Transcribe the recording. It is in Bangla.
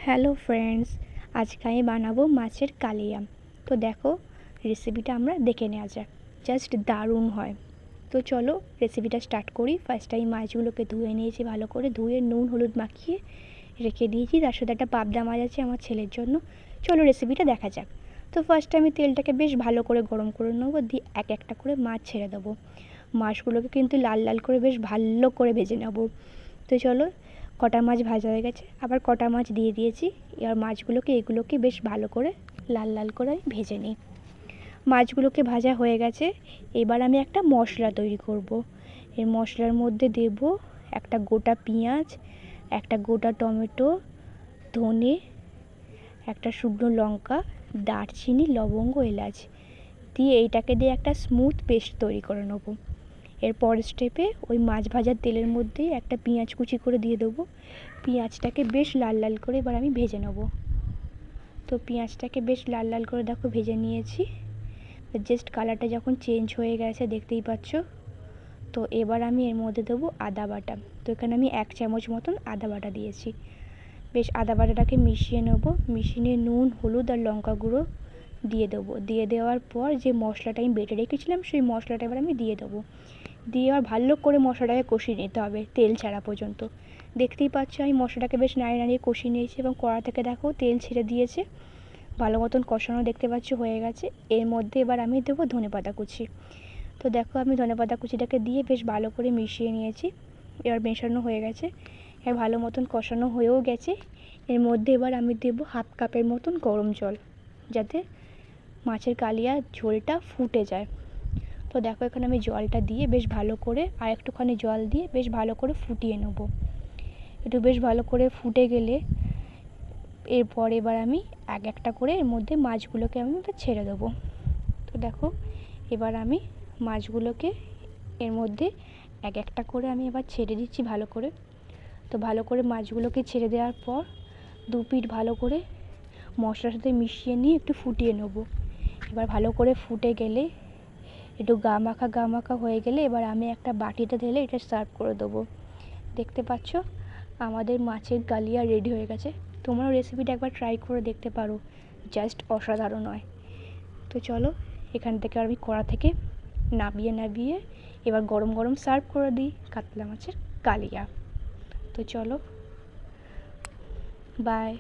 হ্যালো ফ্রেন্ডস, আজকে আমি বানাবো মাছের কালিয়া। তো দেখো, রেসিপিটা আমরা দেখে নেওয়া যাক। জাস্ট দারুণ হয়। তো চলো রেসিপিটা স্টার্ট করি। ফার্স্ট আমি মাছগুলোকে ধুয়ে নিয়েছি, ভালো করে ধুয়ে নুন হলুদ মাখিয়ে রেখে দিয়েছি। তার সাথে একটা পাবদা মাছ আছে আমার ছেলের জন্য। চলো রেসিপিটা দেখা যাক। তো ফার্স্টে আমি তেলটাকে বেশ ভালো করে গরম করে নেবো, দিয়ে এক একটা করে মাছ ছেড়ে দেবো। মাছগুলোকে কিন্তু লাল লাল করে বেশ ভালো করে ভেজে নেবো। তো চলো, কটা মাছ ভাজা হয়ে গেছে, আবার কটা মাছ দিয়ে দিয়েছি। এবার এগুলোকে বেশ ভালো করে লাল লাল করে আমি ভেজে নিই। মাছগুলোকে ভাজা হয়ে গেছে। এবার আমি একটা মশলা তৈরি করব। এই মশলার মধ্যে দেব একটা গোটা পেঁয়াজ, একটা গোটা টমেটো, ধনে, একটা শুকনো লঙ্কা, দারচিনি, লবঙ্গ, এলাচ দিয়ে এইটাকে দিয়ে একটা স্মুথ পেস্ট তৈরি করে নেবো। এর পরের স্টেপে ওই মাছ ভাজার তেলের মধ্যেই একটা পেঁয়াজ কুচি করে দিয়ে দেবো। পেঁয়াজটাকে বেশ লাল লাল করে এবার আমি ভেজে নেব। তো পেঁয়াজটাকে বেশ লাল লাল করে দেখো ভেজে নিয়েছি। জাস্ট কালারটা যখন চেঞ্জ হয়ে গেছে দেখতেই পাচ্ছ। তো এবার আমি এর মধ্যে দেবো আদা বাটা। তো এখানে আমি 1 চামচ মতন আদা বাটা দিয়েছি। বেশ আদা বাটাটাকে মিশিয়ে নেব। মিশিয়ে নুন হলুদ আর লঙ্কা গুঁড়ো দিয়ে দেবো। দিয়ে দেওয়ার পর যে মশলাটা আমি বেটে রেখেছিলাম সেই মশলাটা এবার আমি দিয়ে দেবো। দিয়ে আর ভালো করে মশলাটাকে কষিয়ে নিতে হবে তেল ছাড়া পর্যন্ত। দেখতেই পাচ্ছ আমি মশলাটাকে বেশ নাড়িয়ে নাড়িয়ে কষিয়ে নিয়েছি এবং কড়া থেকে দেখো তেল ছেড়ে দিয়েছে। ভালো মতন কষানো দেখতে পাচ্ছ হয়ে গেছে। এর মধ্যে এবার আমি দেবো ধনেপাতা কুচি। তো দেখো আমি ধনেপাতা কুচিটাকে দিয়ে বেশ ভালো করে মিশিয়ে নিয়েছি। এবার মেশানো হয়ে গেছে, এবার ভালো মতন কষানো হয়েও গেছে। এর মধ্যে এবার আমি দেবো 1/2 কাপের মতন গরম জল, যাতে মাছের কালিয়া ঝোলটা ফুটে যায়। তো দেখো এখানে আমি জলটা দিয়ে বেশ ভালো করে আর একটুখানি জল দিয়ে বেশ ভালো করে ফুটিয়ে নেব। একটু বেশ ভালো করে ফুটে গেলে এরপর এবার আমি এক একটা করে এর মধ্যে মাছগুলোকে আমি ছেড়ে দেবো। তো দেখো এবার আমি মাছগুলোকে এর মধ্যে এক একটা করে আমি এবার ছেড়ে দিচ্ছি ভালো করে। তো ভালো করে মাছগুলোকে ছেড়ে দেওয়ার পর 2 পিঠ ভালো করে মশলার সাথে মিশিয়ে নিয়ে একটু ফুটিয়ে নেব। এবার ভালো করে ফুটে গেলে একটু গা মাখা হয়ে গেলে এবার আমি একটা বাটিতে ঢেলে এটা সার্ভ করে দেবো। দেখতে পাচ্ছ আমাদের মাছের কালিয়া রেডি হয়ে গেছে। তোমরাও রেসিপিটা একবার ট্রাই করে দেখতে পারো, জাস্ট অসাধারণ হয়। তো চলো এখান থেকে আমি কড়া থেকে নাবিয়ে এবার গরম গরম সার্ভ করে দিই কাতলা মাছের কালিয়া। তো চলো, বাই।